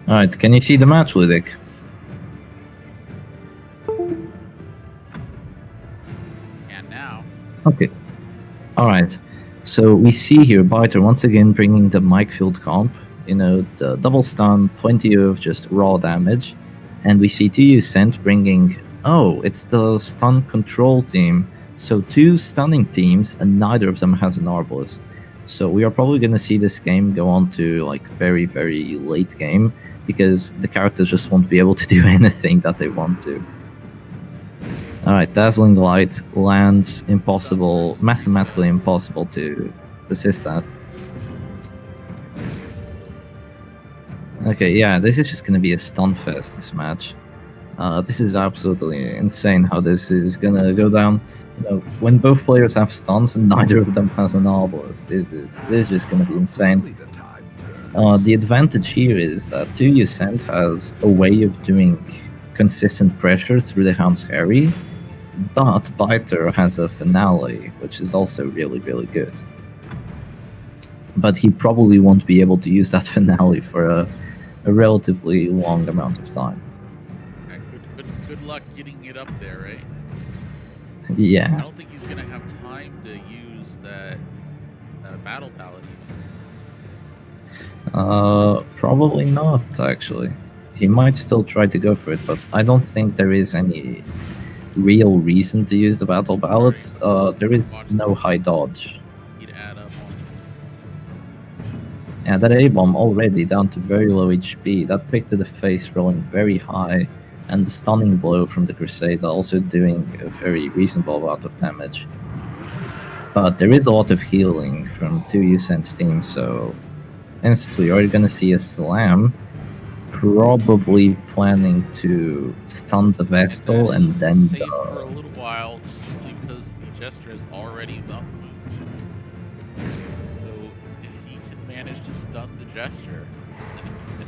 Alright, can you see the match, Lydic? And now. Okay. Alright. So we see here byter once again bringing the mic field comp. You know, the double stun, plenty of just raw damage. And we see 2U bringing... Oh, it's the stun control team. So 2 stunning teams, and neither of them has an arbalist. So we are probably going to see this game go on to like very, very late game, because the characters just won't be able to do anything that they want to. Alright, Dazzling Light lands, impossible, mathematically impossible to resist that. Okay, yeah, this is just gonna be a stun fest, this match. This is absolutely insane how this is gonna go down. You know, when both players have stuns and neither of them has an arbalist, this is just gonna be insane. The advantage here is that 2U has a way of doing consistent pressure through the Hans Harry, but byter has a finale, which is also really, really good. But he probably won't be able to use that finale for a relatively long amount of time. Good luck getting it up there, right? Yeah. I don't think he's gonna have time to use that battle palette even. Probably not, actually. He might still try to go for it, but I don't think there is any real reason to use the battle ballot. There is no high dodge. He'd add up on it. Yeah, that A-bomb already down to very low HP. That pick to the face rolling very high, and the stunning blow from the Crusader also doing a very reasonable amount of damage. But there is a lot of healing from 2U team, so instantly you're gonna see a slam, probably planning to stun the Vestal and then save for a little while, simply because the Jester is already up. So if he can manage to stun the Jester, then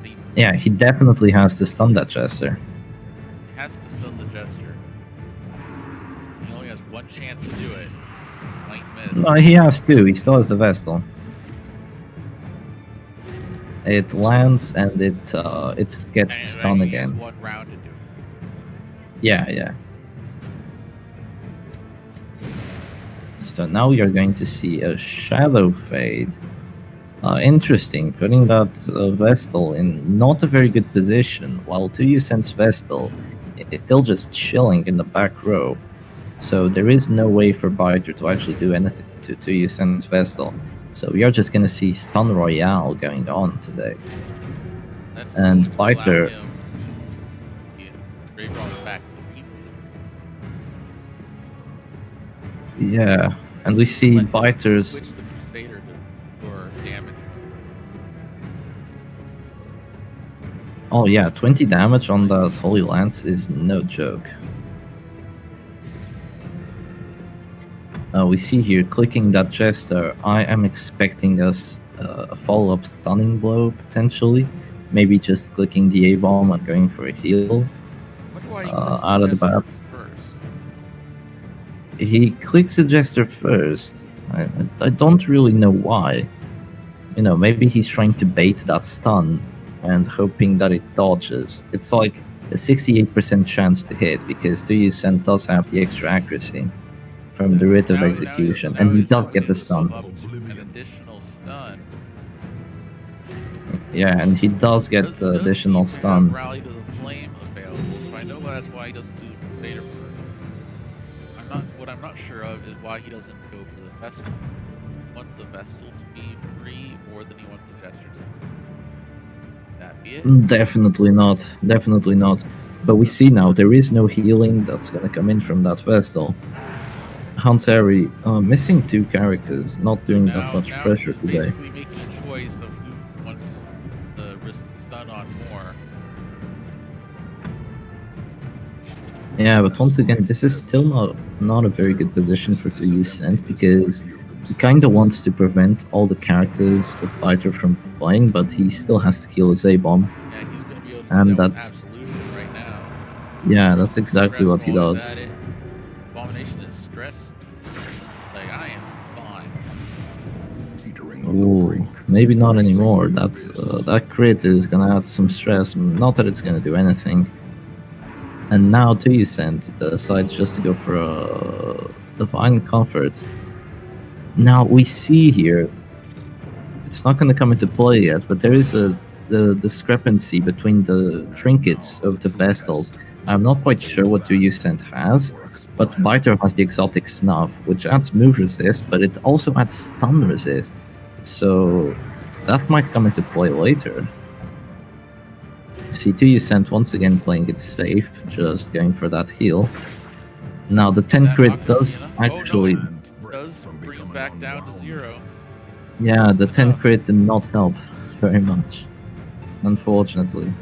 he can. Yeah, he definitely has to stun that Jester. He has to stun the Jester. He only has one chance to do it. Might miss. No, he has to. He still has the Vestal. It lands and it gets the stun again. One round to do it. Yeah. So now we are going to see a Shadow Fade. Interesting, putting that Vestal in not a very good position, while 2U Vestal is still just chilling in the back row. So there is no way for byter to actually do anything to 2U Vestal. So we are just going to see Stun Royale going on today. And byter... Yeah, and we see byter's... Oh yeah, 20 damage on that Holy Lance is no joke. We see here, clicking that Jester, I am expecting us a follow-up stunning blow, potentially. Maybe just clicking the A-bomb and going for a heal out of the bat. He clicks the Jester first. I don't really know why. You know, maybe he's trying to bait that stun and hoping that it dodges. It's like a 68% chance to hit, because 2U does have the extra accuracy from the Writ of Execution, and he does get the stun. An additional stun. Yeah, and he does get additional stun. Rally to the Flame available, so I know that's why he doesn't do the Crusader first. What I'm not sure of is why he doesn't go for the Vestal. He wants the Vestal to be free, or than he wants the Jester to. That be it? Definitely not. Definitely not. But we see now there is no healing that's gonna come in from that Vestal. Hans Harry missing 2 characters, not doing that much pressure today. Basically making a choice of who wants the wrist stun on more. Yeah, but once again, this is still not a very good position for 2U because he kind of wants to prevent all the characters of byter from playing, but he still has to kill his A-bomb. Yeah, he's gonna be able to and do that that's right now. Yeah, that's exactly what he does. Abomination is stress. Like, I am fine. Ooh, maybe not anymore. That crit is gonna add some stress. Not that it's gonna do anything. And now to Sent decides just to go for a Divine Comfort. Now we see here, it's not gonna come into play yet, but there is the discrepancy between the trinkets of the Vestals. I'm not quite sure what Sent has, but byter has the exotic snuff, which adds move resist, but it also adds stun resist. So that might come into play later. C2 Sent once again playing it safe, just going for that heal. Now the 10 crit does actually... does bring him back down to 0. Yeah, the 10 crit did not help very much, unfortunately.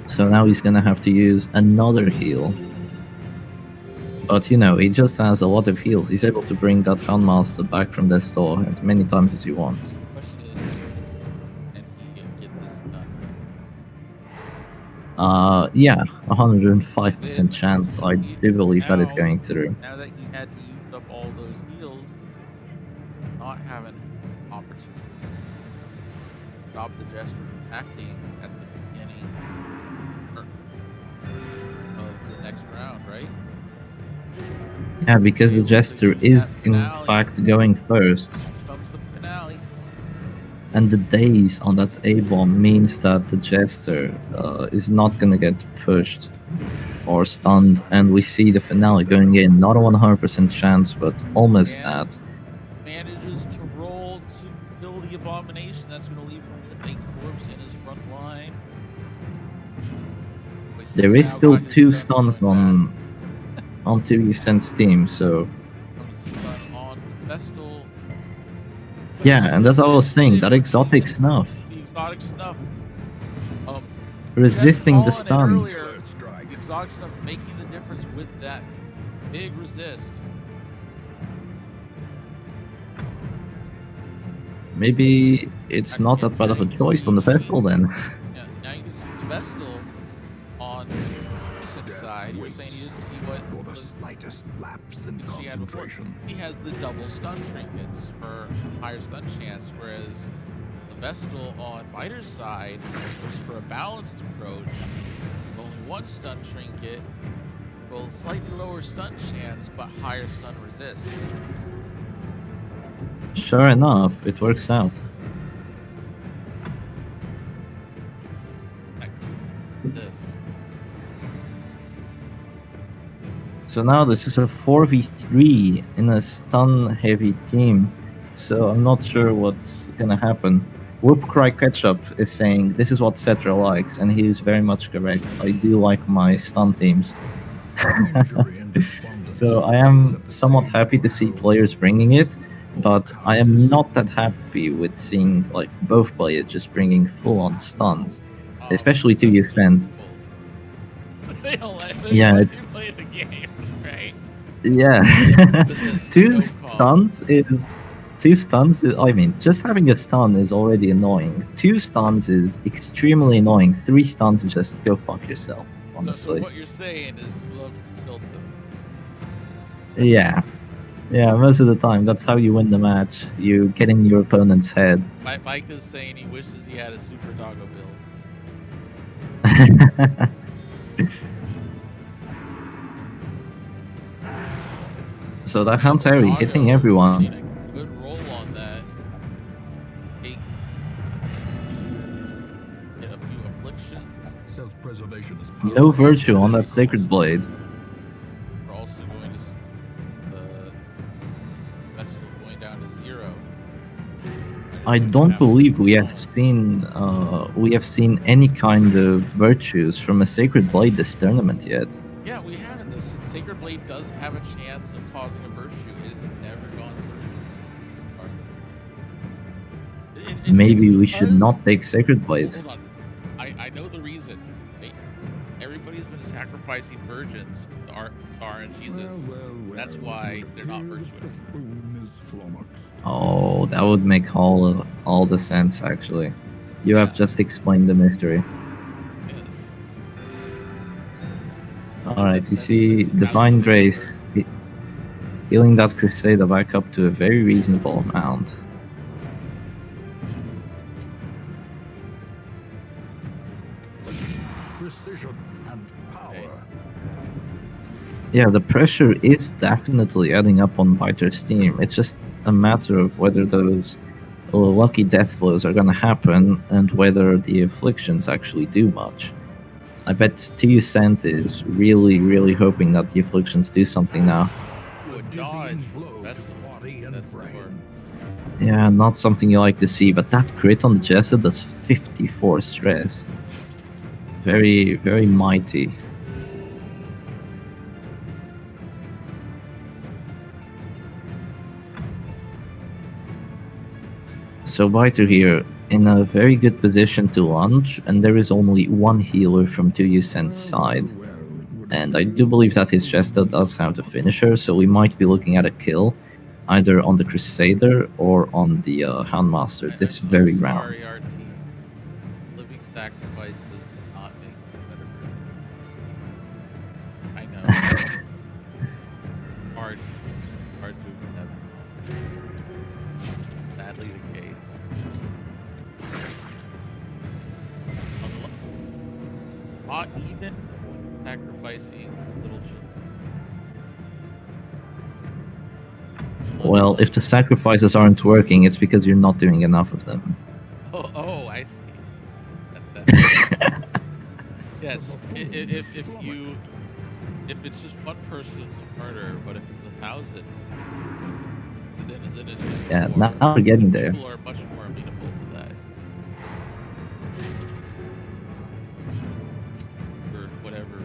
So now he's gonna have to use another heal. But you know, he just has a lot of heals. He's able to bring that Houndmaster back from death's door as many times as he wants. Question is, can he get this done? Yeah, 105% chance. I do believe that is going through. Now that he had to use up all those heals, not having an opportunity to stop the Jester from acting at the beginning of the next round, right? Yeah, because the Jester is in fact going first. Comes the finale. And the daze on that A-bomb means that the Jester is not gonna get pushed or stunned, and we see the finale going in. Not a 100% chance, but almost at. Manages to roll to kill the Abomination. That's gonna leave him with a corpse in his front line. There is still 2 stuns on 2 Sent's team, so... On Vestal. Yeah, and as I was saying, that exotic snuff. The exotic snuff. Resisting the stun. Earlier, the exotic snuff making the difference with that big resist. Maybe it's not that bad of a choice on the Vestal then. Yeah, now you can see the Vestal on Recent's side. You're saying you didn't see what the slightest lapse in she had before. concentration. He has the double stun trinkets for higher stun chance, whereas the Vestal on byter's side goes for a balanced approach. Only 1 stun trinket, well, slightly lower stun chance, but higher stun resist. Sure enough, it works out. So now this is a 4v3 in a stun-heavy team, so I'm not sure what's gonna happen. Whoopcry Ketchup is saying this is what Cetra likes, and he is very much correct. I do like my stun teams. So I am somewhat happy to see players bringing it, but I am not that happy with seeing like both players just bringing full-on stuns, especially to your Sent. Yeah, it's... play the game, right? Yeah. Two stuns is... I mean, just having a stun is already annoying. 2 stuns is extremely annoying. 3 stuns is just go fuck yourself, honestly. So what you're saying is you love to tilt them. Yeah. Yeah, most of the time, that's how you win the match. You get in your opponent's head. Mike is saying he wishes he had a Super Doggo build. So that Hans Harry hitting everyone. Good roll on that. Get a few afflictions. Self-preservation is No virtue on that Sacred Blade. We're also going to the Vestal going down to 0. I don't believe we have seen any kind of virtues from a Sacred Blade this tournament yet. Yeah, we haven't. The Sacred Blade does have a chance of causing a virtue. It has never gone through. Maybe we should not take Sacred Blade. Hold on. I know the reason. Everybody's been sacrificing virgins to RNGs. That's why they're not virtuous. Oh, that would make all the sense, actually. You have just explained the mystery. Yes. Alright, you see Divine Grace. healing that Crusader back up to a very reasonable amount. Precision and power. Yeah, the pressure is definitely adding up on byter's team. It's just a matter of whether those lucky death blows are gonna happen and whether the afflictions actually do much. I bet Cent is really hoping that the afflictions do something now. Ooh, a A dodge dizzying from blow to Vestal. body and Vestal. brain. Yeah, not something you like to see, but that crit on the Jester does 54 stress. Very mighty. So Biter here in a very good position to launch, and there is only one healer from 2Cent's side. And I do believe that his Jester does have the finisher, so we might be looking at a kill, either on the Crusader or on the Houndmaster this very I'm round. sorry, RT. Living sacrifice does not make you a better person. I know. hard, hard to accept. Sadly the case. Not even when sacrificing little children. Well, if the sacrifices aren't working, it's because you're not doing enough of them. Oh, I see. Yes, if it's just one person, it's a murder. But if it's 1,000, then it's just Yeah, more. now we're getting there. People are much more amenable to that. For whatever.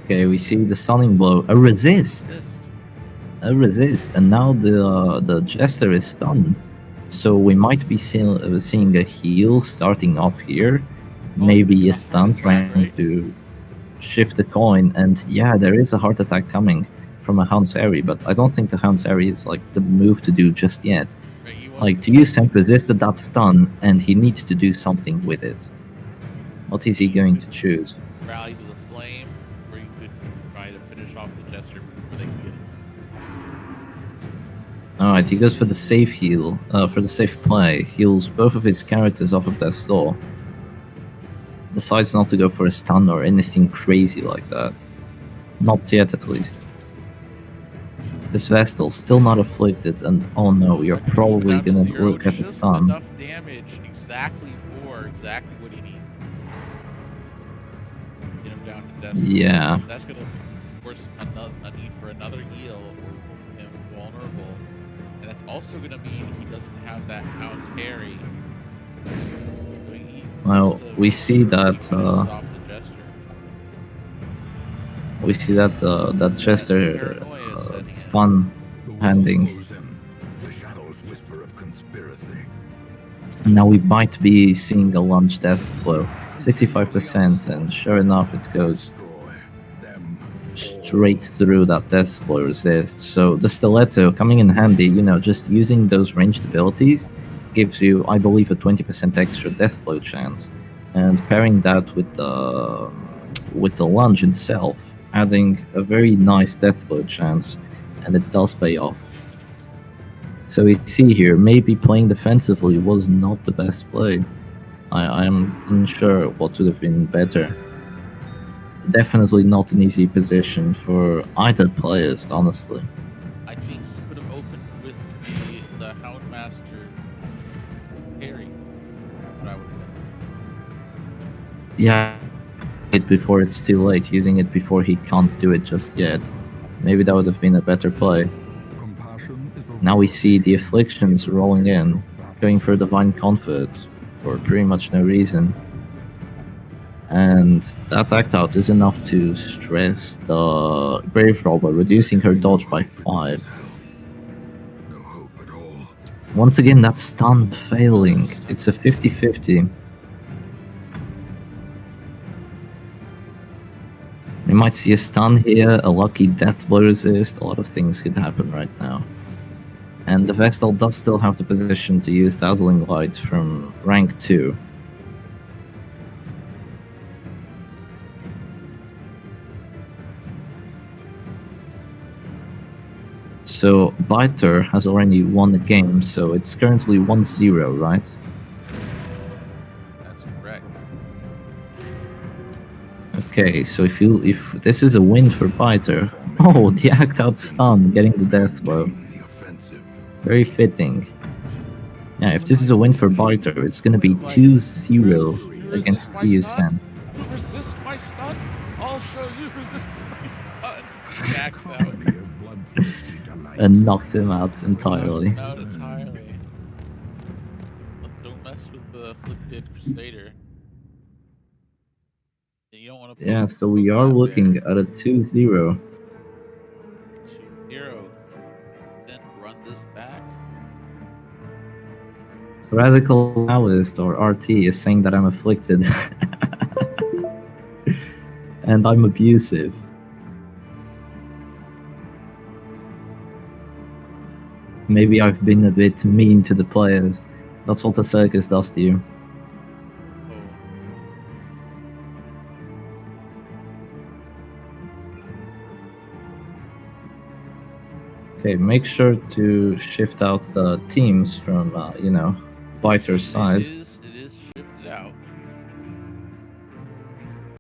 Okay, we see the stunning blow, a resist, and now the Jester is stunned. So we might be seeing a heal starting off here, maybe a stun trying to shift the coin, and yeah, there is a heart attack coming from a Hound's Airy, but I don't think the Hound's Airy is like the move to do just yet. Like, Cent resisted that stun, and he needs to do something with it. What is he going to choose? Rally to the flame, or you could try to finish off the Jester before they can get it. Alright, he goes for the safe heal, for the safe play, heals both of his characters off of death's door. Decides not to go for a stun or anything crazy like that. Not yet, at least. This Vestal still not afflicted, and oh no, you're probably gonna look at the just stun. enough damage exactly what he needs. Get him down to death. Yeah. So that's gonna force a need for another heal or him vulnerable. And that's also gonna mean he doesn't have that Hound's Harry. Well, we see that that Jester stun handing. The shadows whisper of conspiracy. Now we might be seeing a lunge death blow, 65%, and sure enough, it goes straight through that death blow resist. So the stiletto coming in handy, you know, just using those ranged abilities gives you, I believe, a 20% extra death blow chance, and pairing that with the lunge itself, adding a very nice death blow chance, and it does pay off. So we see here, maybe playing defensively was not the best play. I'm unsure what would have been better. Definitely not an easy position for either players, honestly. I think he could have opened with the Houndmaster parry. What I would have done. Yeah, before it's too late, using it before he can't do it just yet. Maybe that would have been a better play. Now we see the afflictions rolling in, going for Divine Comfort for pretty much no reason. And that act out is enough to stress the Grave Robber, reducing her dodge by 5. Once again, that stun failing. It's a 50-50. We might see a stun here, a lucky death blow resist, a lot of things could happen right now. And the Vestal does still have the position to use Dazzling Light from rank 2. 2 . So byter has already won the game, so it's currently 1-0, right? That's correct. Okay, so if this is a win for byter, oh, the act out stun, getting the death blow, The offensive. very fitting. Yeah, if this is a win for byter, it's gonna be It's like, 2-0 you against resist my TU stun? Sent. You resist my stun? I'll show you resist my stun. Backs out. Comedy of bloodthirsty delight. And knocked him out Knocks entirely. him out entirely. Don't mess with the afflicted crusader. You don't want to. Yeah, so we are looking at a 2-0. 2-0. Then run this back. Radical Taoist, or RT, is saying that I'm afflicted. And I'm abusive. Maybe I've been a bit mean to the players. That's what the Circus does to you. Oh. Okay, make sure to shift out the teams from, byter's side. It is